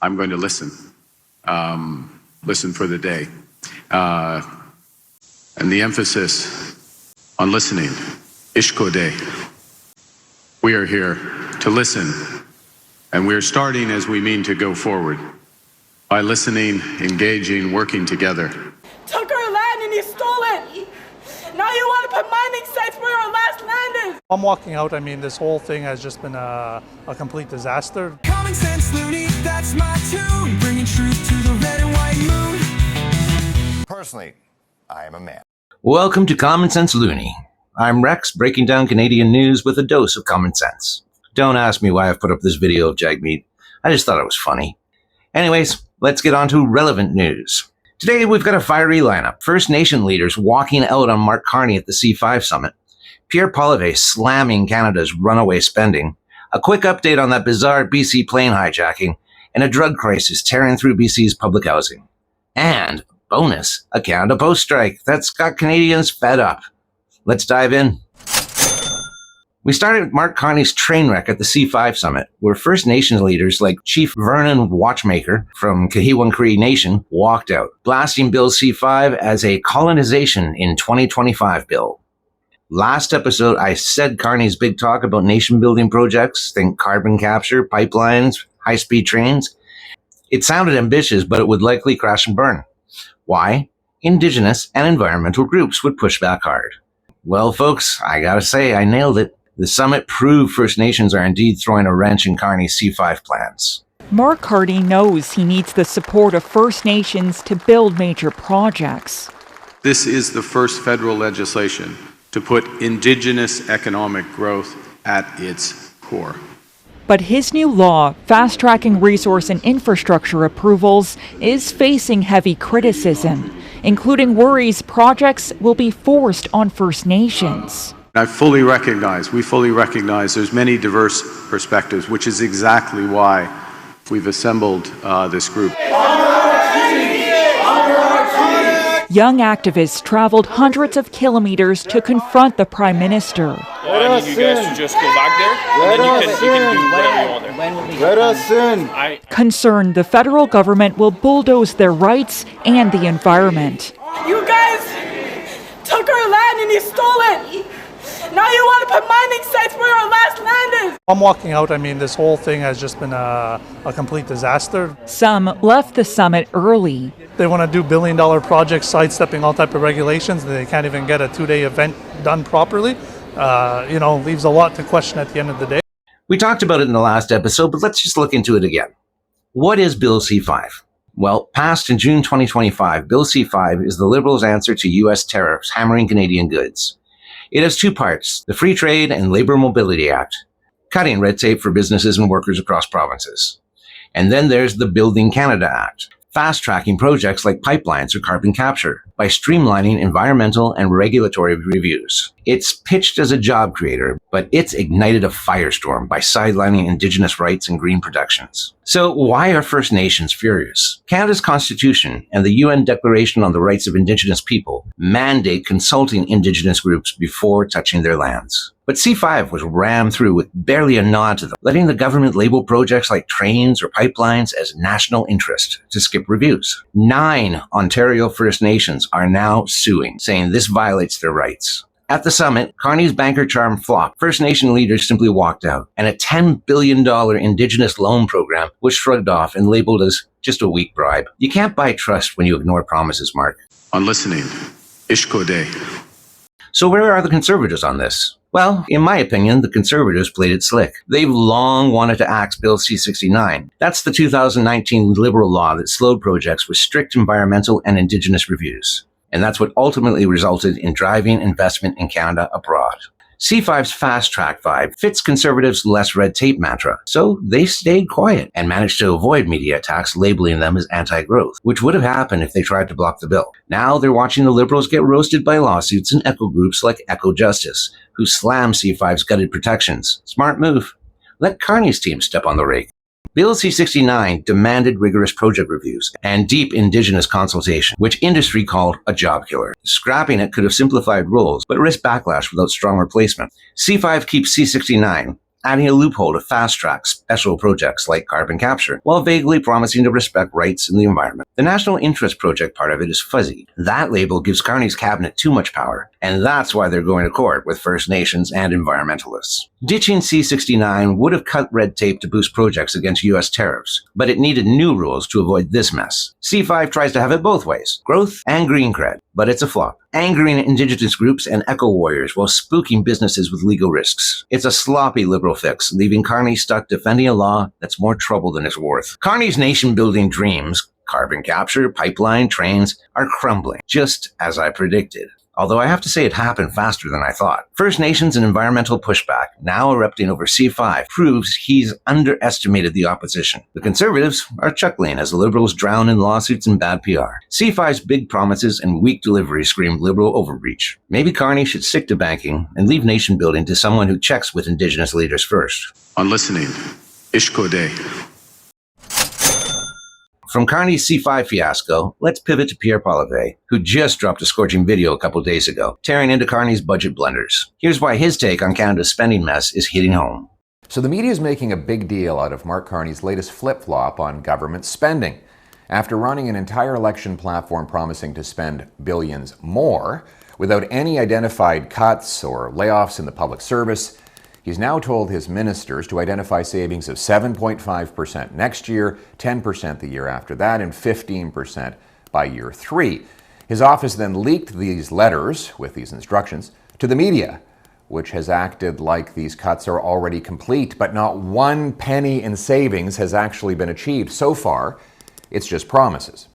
I'm going to listen. Listen for the day. And the emphasis on listening, ishkode. We are here to listen, and we're starting as we mean to go forward, by listening, engaging, working together. Took our land and he stole it. Now you want to put mining sites where our last land is. I'm walking out. I mean, this whole thing has just been a complete disaster. Common sense loony, that's my tune. Bringing truth to the red and white moon. Personally, I am a man. Welcome to Common Sense Loony. I'm Rex, breaking down Canadian news with a dose of common sense. Don't ask me why I've put up this video of Jagmeet. I just thought it was funny. Anyways, let's get on to relevant news. Today, we've got a fiery lineup. First Nation leaders walking out on Mark Carney at the C5 summit. Pierre Poilievre slamming Canada's runaway spending. A quick update on that bizarre BC plane hijacking. And a drug crisis tearing through BC's public housing. And, bonus, a Canada Post strike that's got Canadians fed up. Let's dive in. We started with Mark Carney's train wreck at the C5 summit, where First Nations leaders like Chief Vernon Watchmaker from Kahiwan Cree Nation walked out, blasting Bill C5 as a colonization in 2025 bill. Last episode, I said Carney's big talk about nation-building projects, think carbon capture, pipelines, high-speed trains. It sounded ambitious, but it would likely crash and burn. Why? Indigenous and environmental groups would push back hard. Well, folks, I gotta say, I nailed it. The summit proved First Nations are indeed throwing a wrench in Carney's C5 plans. Mark Carney knows he needs the support of First Nations to build major projects. This is the first federal legislation to put Indigenous economic growth at its core. But his new law, fast-tracking resource and infrastructure approvals, is facing heavy criticism, including worries projects will be forced on First Nations. We fully recognize there's many diverse perspectives, which is exactly why we've assembled this group. Young activists traveled hundreds of kilometers to confront the Prime Minister. I need you guys to just go back there, and then you can do whatever you want there. Let us in. Concerned the federal government will bulldoze their rights and the environment. You guys took our land and you stole it. Now you want to put mining sites where our last land is. I'm walking out. I mean, this whole thing has just been a complete disaster. Some left the summit early. They want to do billion-dollar projects, sidestepping all type of regulations, and they can't even get a two-day event done properly. Leaves a lot to question at the end of the day. We talked about it in the last episode, but let's just look into it again. What is Bill C5? Well, passed in June 2025, Bill C5 is the Liberals' answer to U.S. tariffs hammering Canadian goods. It has two parts, the Free Trade and Labor Mobility Act, cutting red tape for businesses and workers across provinces. And then there's the Building Canada Act, fast-tracking projects like pipelines or carbon capture by streamlining environmental and regulatory reviews. It's pitched as a job creator, but it's ignited a firestorm by sidelining Indigenous rights and green protections. So why are First Nations furious? Canada's Constitution and the UN Declaration on the Rights of Indigenous People mandate consulting Indigenous groups before touching their lands. But C5 was rammed through with barely a nod to them, letting the government label projects like trains or pipelines as national interest to skip reviews. 9 Ontario First Nations are now suing, saying this violates their rights. At the summit, Carney's banker charm flopped. First Nation leaders simply walked out, and a $10 billion Indigenous loan program was shrugged off and labeled as just a weak bribe. You can't buy trust when you ignore promises, Mark. On listening, ishkode. So where are the Conservatives on this? Well, in my opinion, the Conservatives played it slick. They've long wanted to axe Bill C-69. That's the 2019 Liberal law that slowed projects with strict environmental and Indigenous reviews. And that's what ultimately resulted in driving investment in Canada abroad. C5's fast-track vibe fits Conservatives' less red tape mantra, so they stayed quiet and managed to avoid media attacks labeling them as anti-growth, which would have happened if they tried to block the bill. Now they're watching the Liberals get roasted by lawsuits and eco groups like Eco Justice, who slam C5's gutted protections. Smart move. Let Carney's team step on the rake. Bill C-69 demanded rigorous project reviews and deep Indigenous consultation, which industry called a job killer. Scrapping it could have simplified rules, but risked backlash without strong replacement. C5 keeps C-69 adding a loophole to fast-track special projects like carbon capture, while vaguely promising to respect rights in the environment. The national interest project part of it is fuzzy. That label gives Carney's cabinet too much power, and that's why they're going to court with First Nations and environmentalists. Ditching C-69 would have cut red tape to boost projects against U.S. tariffs, but it needed new rules to avoid this mess. C-5 tries to have it both ways, growth and green cred, but it's a flop, angering Indigenous groups and eco-warriors while spooking businesses with legal risks. It's a sloppy liberal fix, leaving Carney stuck defending a law that's more trouble than it's worth. Carney's nation-building dreams, carbon capture, pipeline, trains, are crumbling, just as I predicted. Although I have to say it happened faster than I thought. First Nations and environmental pushback, now erupting over C5, proves he's underestimated the opposition. The Conservatives are chuckling as the Liberals drown in lawsuits and bad PR. C5's big promises and weak delivery scream liberal overreach. Maybe Carney should stick to banking and leave nation building to someone who checks with Indigenous leaders first. On listening, Ishko Day. From Carney's C5 fiasco, let's pivot to Pierre Poilievre, who just dropped a scorching video a couple days ago, tearing into Carney's budget blunders. Here's why his take on Canada's spending mess is hitting home. So the media is making a big deal out of Mark Carney's latest flip-flop on government spending. After running an entire election platform promising to spend billions more, without any identified cuts or layoffs in the public service, he's now told his ministers to identify savings of 7.5% next year, 10% the year after that, and 15% by year 3. His office then leaked these letters with these instructions to the media, which has acted like these cuts are already complete, but not one penny in savings has actually been achieved. So far, it's just promises.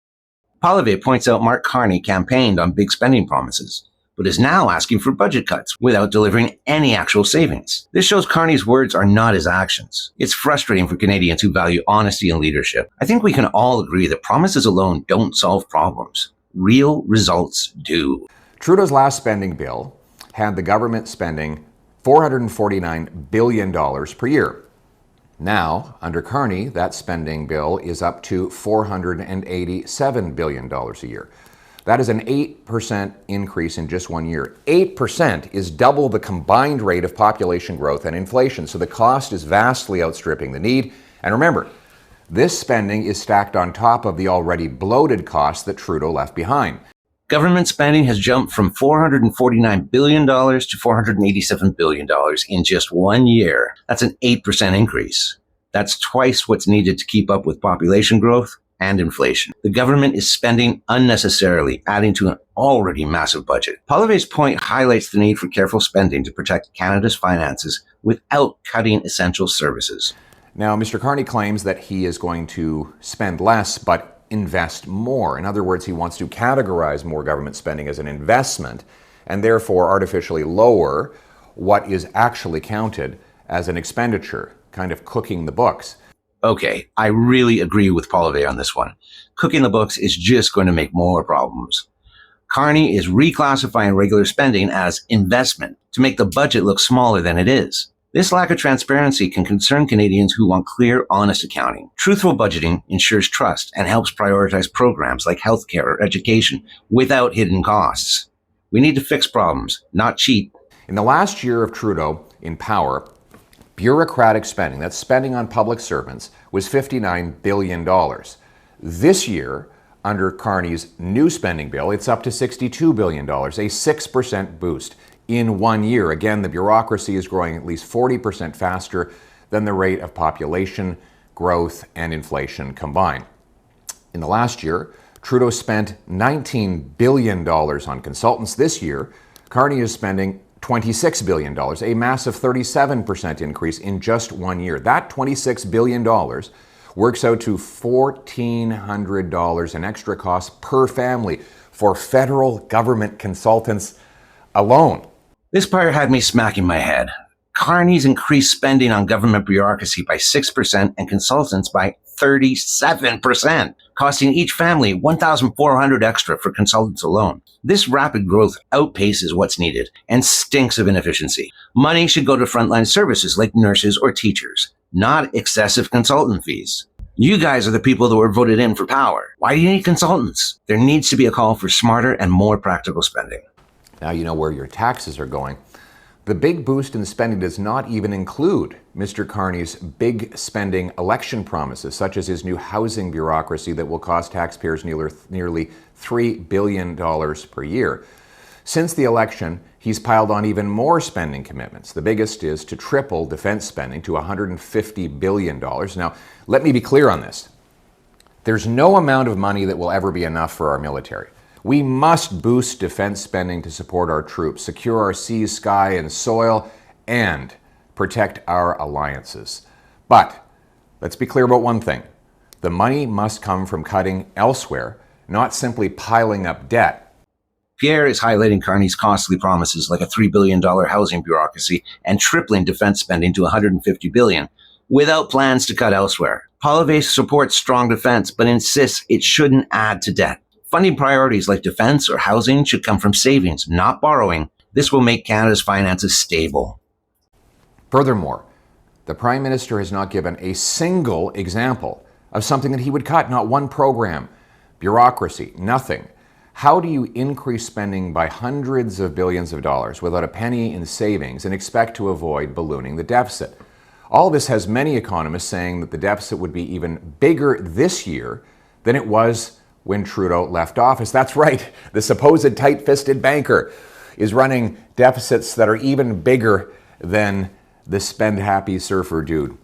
Poilievre points out Mark Carney campaigned on big spending promises, but is now asking for budget cuts without delivering any actual savings. This shows Carney's words are not his actions. It's frustrating for Canadians who value honesty and leadership. I think we can all agree that promises alone don't solve problems. Real results do. Trudeau's last spending bill had the government spending $449 billion per year. Now, under Carney, that spending bill is up to $487 billion a year. That is an 8% increase in just 1 year. 8% is double the combined rate of population growth and inflation, so the cost is vastly outstripping the need. And remember, this spending is stacked on top of the already bloated costs that Trudeau left behind. Government spending has jumped from $449 billion to $487 billion in just 1 year. That's an 8% increase. That's twice what's needed to keep up with population growth and inflation. The government is spending unnecessarily, adding to an already massive budget. Poilievre's point highlights the need for careful spending to protect Canada's finances without cutting essential services. Now, Mr. Carney claims that he is going to spend less, but invest more. In other words, he wants to categorize more government spending as an investment and therefore artificially lower what is actually counted as an expenditure, kind of cooking the books. Okay, I really agree with Poilievre on this one. Cooking the books is just going to make more problems. Carney is reclassifying regular spending as investment to make the budget look smaller than it is. This lack of transparency can concern Canadians who want clear, honest accounting. Truthful budgeting ensures trust and helps prioritize programs like healthcare or education without hidden costs. We need to fix problems, not cheat. In the last year of Trudeau in power, bureaucratic spending, that's spending on public servants, was $59 billion. This year, under Carney's new spending bill, it's up to $62 billion, a 6% boost in 1 year. Again, the bureaucracy is growing at least 40% faster than the rate of population growth and inflation combined. In the last year, Trudeau spent $19 billion on consultants. This year, Carney is spending $26 billion, a massive 37% increase in just 1 year. That $26 billion works out to $1,400 in extra costs per family for federal government consultants alone. This part had me smacking my head. Carney's increased spending on government bureaucracy by 6% and consultants by 37%, costing each family $1,400 extra for consultants alone. This rapid growth outpaces what's needed and stinks of inefficiency. Money should go to frontline services like nurses or teachers, not excessive consultant fees. You guys are the people that were voted in for power. Why do you need consultants? There needs to be a call for smarter and more practical spending. Now you know where your taxes are going. The big boost in spending does not even include Mr. Carney's big spending election promises, such as his new housing bureaucracy that will cost taxpayers nearly $3 billion per year. Since the election, he's piled on even more spending commitments. The biggest is to triple defense spending to $150 billion. Now, let me be clear on this. There's no amount of money that will ever be enough for our military. We must boost defense spending to support our troops, secure our seas, sky, and soil, and protect our alliances. But let's be clear about one thing. The money must come from cutting elsewhere, not simply piling up debt. Pierre is highlighting Carney's costly promises like a $3 billion housing bureaucracy and tripling defense spending to $150 billion, without plans to cut elsewhere. Poilievre supports strong defense, but insists it shouldn't add to debt. Funding priorities like defense or housing should come from savings, not borrowing. This will make Canada's finances stable. Furthermore, the Prime Minister has not given a single example of something that he would cut, not one program, bureaucracy, nothing. How do you increase spending by hundreds of billions of dollars without a penny in savings and expect to avoid ballooning the deficit? All this has many economists saying that the deficit would be even bigger this year than it was when Trudeau left office. That's right, the supposed tight-fisted banker is running deficits that are even bigger than the spend-happy surfer dude.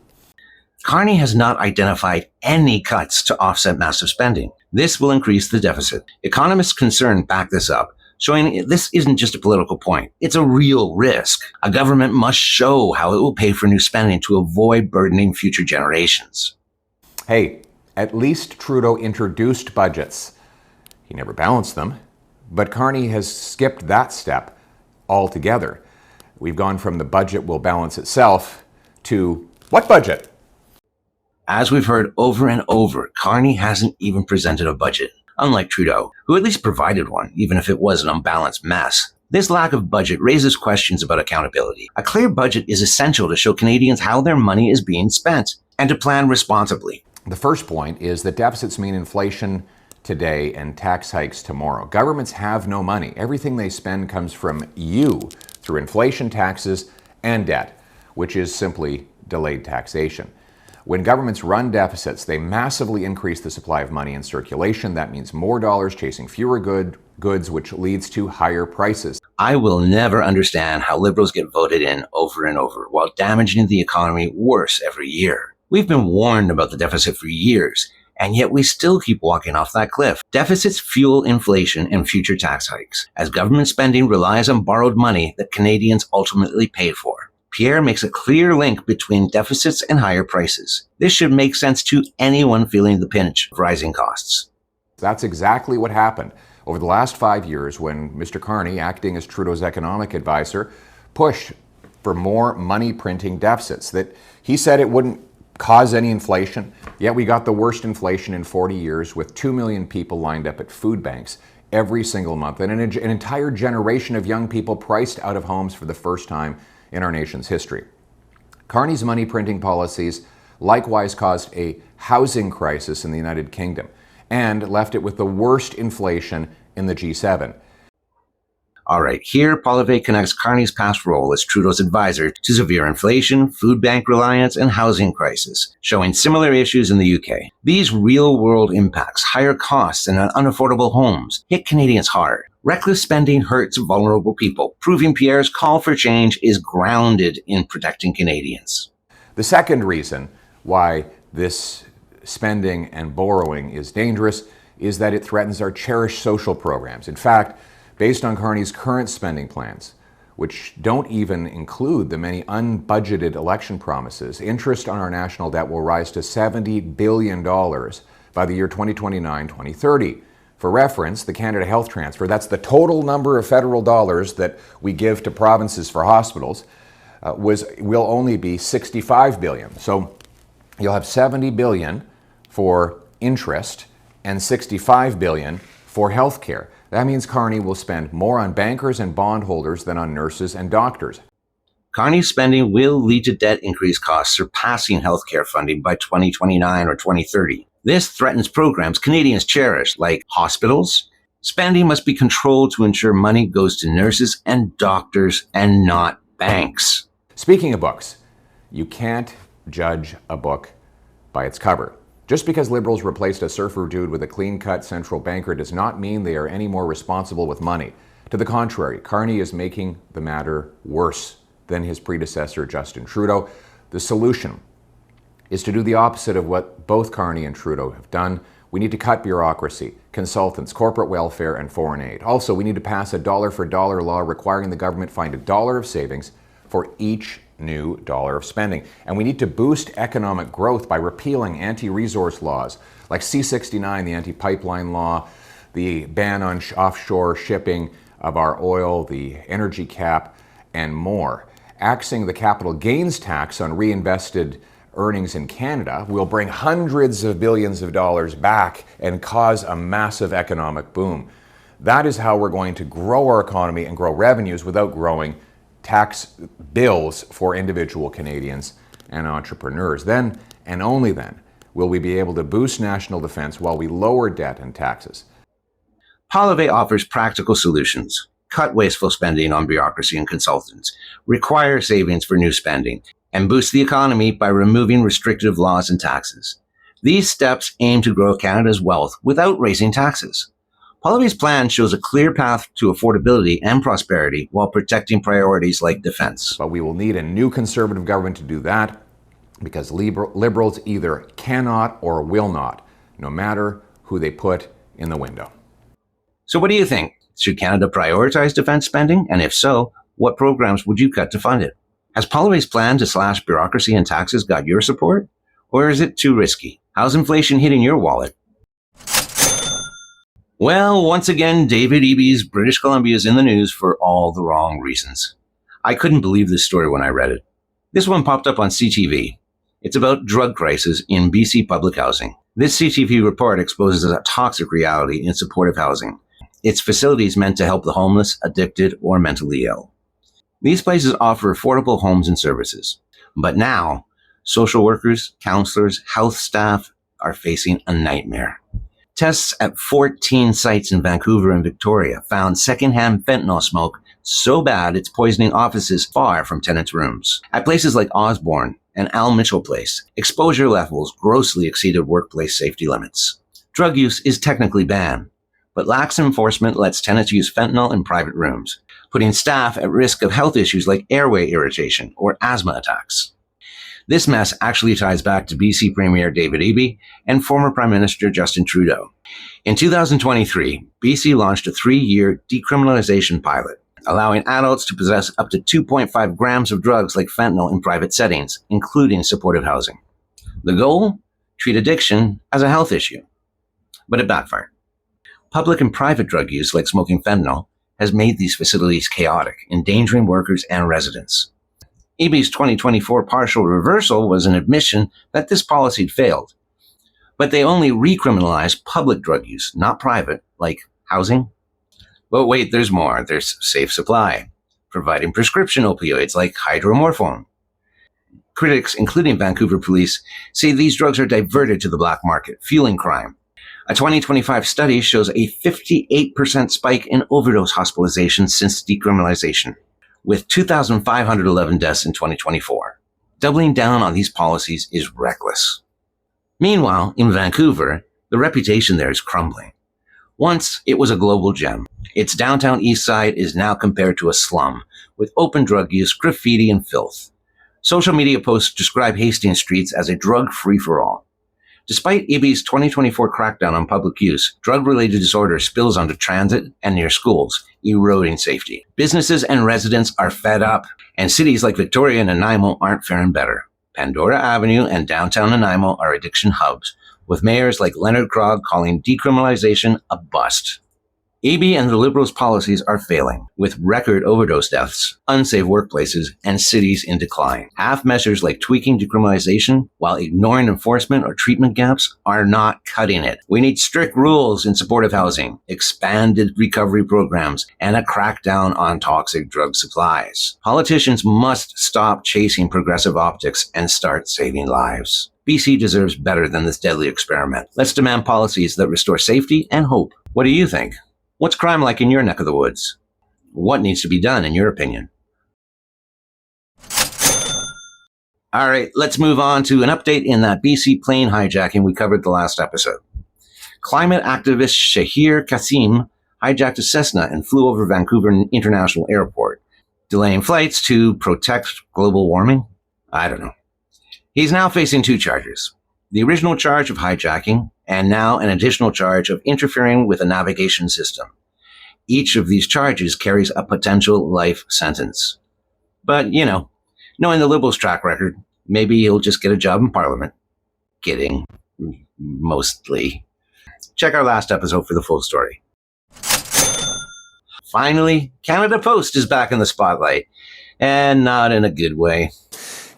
Carney has not identified any cuts to offset massive spending. This will increase the deficit. Economists concerned back this up, showing this isn't just a political point. It's a real risk. A government must show how it will pay for new spending to avoid burdening future generations. Hey, at least Trudeau introduced budgets. He never balanced them, but Carney has skipped that step altogether. We've gone from the budget will balance itself to what budget? As we've heard over and over, Carney hasn't even presented a budget, unlike Trudeau, who at least provided one, even if it was an unbalanced mess. This lack of budget raises questions about accountability. A clear budget is essential to show Canadians how their money is being spent and to plan responsibly. The first point is that deficits mean inflation today and tax hikes tomorrow. Governments have no money. Everything they spend comes from you through inflation, taxes, and debt, which is simply delayed taxation. When governments run deficits, they massively increase the supply of money in circulation. That means more dollars chasing fewer goods, which leads to higher prices. I will never understand how Liberals get voted in over and over while damaging the economy worse every year. We've been warned about the deficit for years, and yet we still keep walking off that cliff. Deficits fuel inflation and future tax hikes, as government spending relies on borrowed money that Canadians ultimately pay for. Pierre makes a clear link between deficits and higher prices. This should make sense to anyone feeling the pinch of rising costs. That's exactly what happened over the last 5 years when Mr. Carney, acting as Trudeau's economic advisor, pushed for more money printing deficits that he said it wouldn't cause any inflation, yet we got the worst inflation in 40 years with 2 million people lined up at food banks every single month and an entire generation of young people priced out of homes for the first time in our nation's history. Carney's money printing policies likewise caused a housing crisis in the United Kingdom and left it with the worst inflation in the G7. All right, here Poilievre connects Carney's past role as Trudeau's advisor to severe inflation, food bank reliance, and housing crisis, showing similar issues in the UK. These real-world impacts, higher costs and unaffordable homes, hit Canadians hard. Reckless spending hurts vulnerable people, proving Pierre's call for change is grounded in protecting Canadians. The second reason why this spending and borrowing is dangerous is that it threatens our cherished social programs. In fact, based on Carney's current spending plans, which don't even include the many unbudgeted election promises, interest on our national debt will rise to $70 billion by the year 2029-2030. For reference, the Canada Health Transfer, that's the total number of federal dollars that we give to provinces for hospitals, will only be $65 billion. So you'll have $70 billion for interest and $65 billion for health care. That means Carney will spend more on bankers and bondholders than on nurses and doctors. Carney's spending will lead to debt increase costs surpassing healthcare funding by 2029 or 2030. This threatens programs Canadians cherish, like hospitals. Spending must be controlled to ensure money goes to nurses and doctors and not banks. Speaking of books, you can't judge a book by its cover. Just because Liberals replaced a surfer dude with a clean-cut central banker does not mean they are any more responsible with money. To the contrary, Carney is making the matter worse than his predecessor, Justin Trudeau. The solution is to do the opposite of what both Carney and Trudeau have done. We need to cut bureaucracy, consultants, corporate welfare, and foreign aid. Also, we need to pass a dollar-for-dollar law requiring the government find $1 of savings for each new dollar of spending. And we need to boost economic growth by repealing anti-resource laws like C-69, the anti-pipeline law, the ban on offshore shipping of our oil, the energy cap, and more. Axing the capital gains tax on reinvested earnings in Canada will bring hundreds of billions of dollars back and cause a massive economic boom. That is how we're going to grow our economy and grow revenues without growing tax bills for individual Canadians and entrepreneurs. Then, and only then, will we be able to boost national defense while we lower debt and taxes. Poilievre offers practical solutions. Cut wasteful spending on bureaucracy and consultants, require savings for new spending, and boost the economy by removing restrictive laws and taxes. These steps aim to grow Canada's wealth without raising taxes. Poilievre's plan shows a clear path to affordability and prosperity while protecting priorities like defense. But we will need a new Conservative government to do that because Liberals either cannot or will not, no matter who they put in the window. So what do you think? Should Canada prioritize defense spending? And if so, what programs would you cut to fund it? Has Poilievre's plan to slash bureaucracy and taxes got your support? Or is it too risky? How's inflation hitting your wallet? Well, once again, David Eby's British Columbia is in the news for all the wrong reasons. I couldn't believe this story when I read it. This one popped up on CTV. It's about drug crisis in BC public housing. This CTV report exposes a toxic reality in supportive housing. It's facilities meant to help the homeless, addicted, or mentally ill. These places offer affordable homes and services. But now, social workers, counselors, health staff are facing a nightmare. Tests at 14 sites in Vancouver and Victoria found secondhand fentanyl smoke so bad it's poisoning offices far from tenants' rooms. At places like Osborne and Al Mitchell Place, exposure levels grossly exceeded workplace safety limits. Drug use is technically banned, but lax enforcement lets tenants use fentanyl in private rooms, putting staff at risk of health issues like airway irritation or asthma attacks. This mess actually ties back to BC Premier David Eby and former Prime Minister Justin Trudeau. In 2023, BC launched a 3-year decriminalization pilot, allowing adults to possess up to 2.5 grams of drugs like fentanyl in private settings, including supportive housing. The goal? Treat addiction as a health issue. But it backfired. Public and private drug use, like smoking fentanyl, has made these facilities chaotic, endangering workers and residents. Eby's 2024 partial reversal was an admission that this policy had failed. But they only recriminalized public drug use, not private, like housing. But wait, there's more. There's safe supply, providing prescription opioids like hydromorphone. Critics, including Vancouver police, say these drugs are diverted to the black market, fueling crime. A 2025 study shows a 58% spike in overdose hospitalizations since decriminalization, with 2,511 deaths in 2024. Doubling down on these policies is reckless. Meanwhile, in Vancouver, the reputation there is crumbling. Once, it was a global gem. Its downtown east side is now compared to a slum, with open drug use, graffiti, and filth. Social media posts describe Hastings streets as a drug free-for-all. Despite Eby's 2024 crackdown on public use, drug-related disorder spills onto transit and near schools, eroding safety. Businesses and residents are fed up, and cities like Victoria and Nanaimo aren't faring better. Pandora Avenue and downtown Nanaimo are addiction hubs, with mayors like Leonard Krog calling decriminalization a bust. Eby and the Liberals' policies are failing, with record overdose deaths, unsafe workplaces, and cities in decline. Half measures like tweaking decriminalization while ignoring enforcement or treatment gaps are not cutting it. We need strict rules in supportive housing, expanded recovery programs, and a crackdown on toxic drug supplies. Politicians must stop chasing progressive optics and start saving lives. BC deserves better than this deadly experiment. Let's demand policies that restore safety and hope. What do you think? What's crime like in your neck of the woods? What needs to be done, in your opinion? All right, let's move on to an update in that BC plane hijacking we covered the last episode. Climate activist Shahir Kasim hijacked a Cessna and flew over Vancouver International Airport, delaying flights to protect global warming? I don't know. He's now facing 2 charges. The original charge of hijacking, and now an additional charge of interfering with a navigation system. Each of these charges carries a potential life sentence. But, you know, knowing the Liberals' track record, maybe he'll just get a job in Parliament. Kidding. Mostly. Check our last episode for the full story. Finally, Canada Post is back in the spotlight, and not in a good way.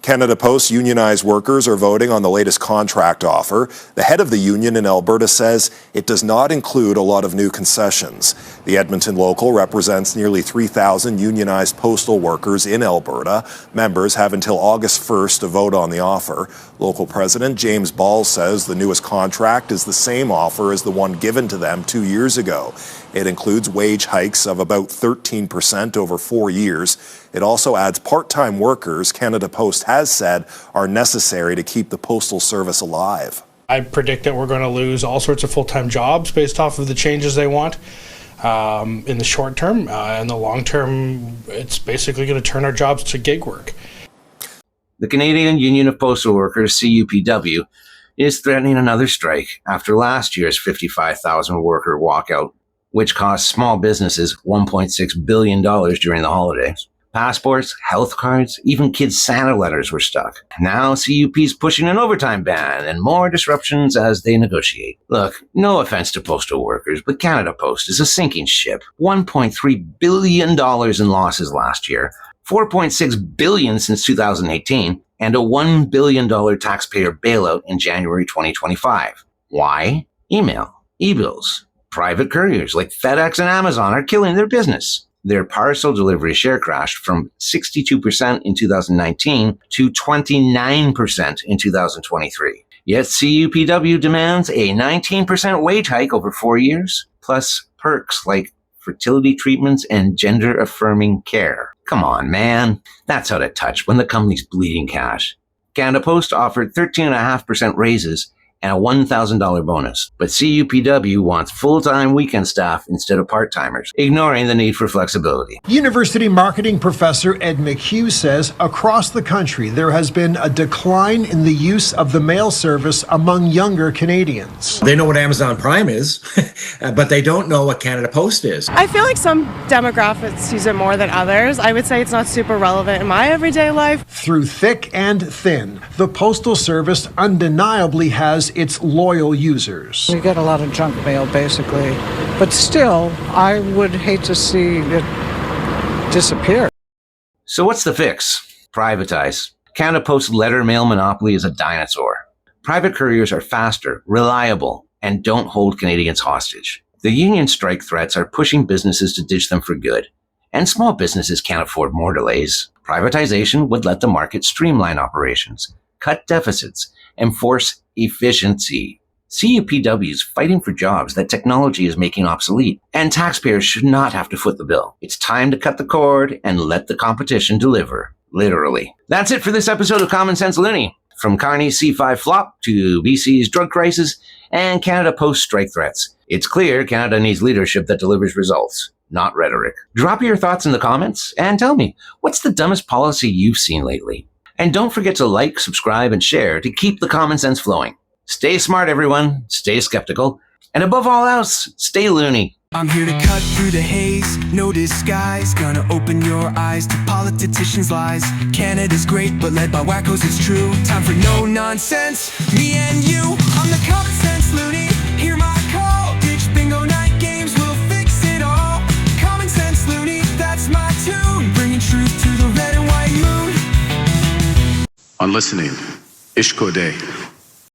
Canada Post unionized workers are voting on the latest contract offer. The head of the union in Alberta says it does not include a lot of new concessions. The Edmonton Local represents nearly 3,000 unionized postal workers in Alberta. Members have until August 1st to vote on the offer. Local President James Ball says the newest contract is the same offer as the one given to them 2 years ago. It includes wage hikes of about 13% over 4 years. It also adds part-time workers Canada Post has said are necessary to keep the postal service alive. I predict that we're going to lose all sorts of full-time jobs based off of the changes they want in the short term. In the long term, it's basically going to turn our jobs to gig work. The Canadian Union of Postal Workers, CUPW, is threatening another strike after last year's 55,000 worker walkout, which cost small businesses $1.6 billion during the holidays. Passports, health cards, even kids' Santa letters were stuck. Now CUP's pushing an overtime ban and more disruptions as they negotiate. Look, no offense to postal workers, but Canada Post is a sinking ship. $1.3 billion in losses last year, $4.6 billion since 2018, and a $1 billion taxpayer bailout in January 2025. Why? Email, e-bills. Private couriers like FedEx and Amazon are killing their business. Their parcel delivery share crashed from 62% in 2019 to 29% in 2023. Yet CUPW demands a 19% wage hike over 4 years, plus perks like fertility treatments and gender-affirming care. Come on, man. That's out of touch when the company's bleeding cash. Canada Post offered 13.5% raises and a $1,000 bonus. But CUPW wants full-time weekend staff instead of part-timers, ignoring the need for flexibility. University marketing professor Ed McHugh says across the country there has been a decline in the use of the mail service among younger Canadians. They know what Amazon Prime is, but they don't know what Canada Post is. I feel like some demographics use it more than others. I would say it's not super relevant in my everyday life. Through thick and thin, the Postal Service undeniably has its loyal users. We get a lot of junk mail, basically. But still, I would hate to see it disappear. So what's the fix? Privatize. Canada Post's letter mail monopoly is a dinosaur. Private couriers are faster, reliable, and don't hold Canadians hostage. The union strike threats are pushing businesses to ditch them for good. And small businesses can't afford more delays. Privatization would let the market streamline operations, cut deficits, enforce efficiency. CUPW is fighting for jobs that technology is making obsolete, and taxpayers should not have to foot the bill. It's time to cut the cord and let the competition deliver. Literally. That's it for this episode of Common Sense Loony. From Carney's C5 flop to BC's drug crisis and Canada Post strike threats, it's clear Canada needs leadership that delivers results, not rhetoric. Drop your thoughts in the comments and tell me, what's the dumbest policy you've seen lately? And don't forget to like, subscribe, and share to keep the common sense flowing. Stay smart, everyone. Stay skeptical. And above all else, stay loony. I'm here to cut through the haze, no disguise. Gonna open your eyes to politicians' lies. Canada's great, but led by wackos, it's true. Time for no nonsense, me and you. I'm the common sense loony, hear my call. Ditch bingo night games, we'll fix it all. Common sense loony, that's my tune. Bringing truth to the red and white moon. On listening, Ishko Day.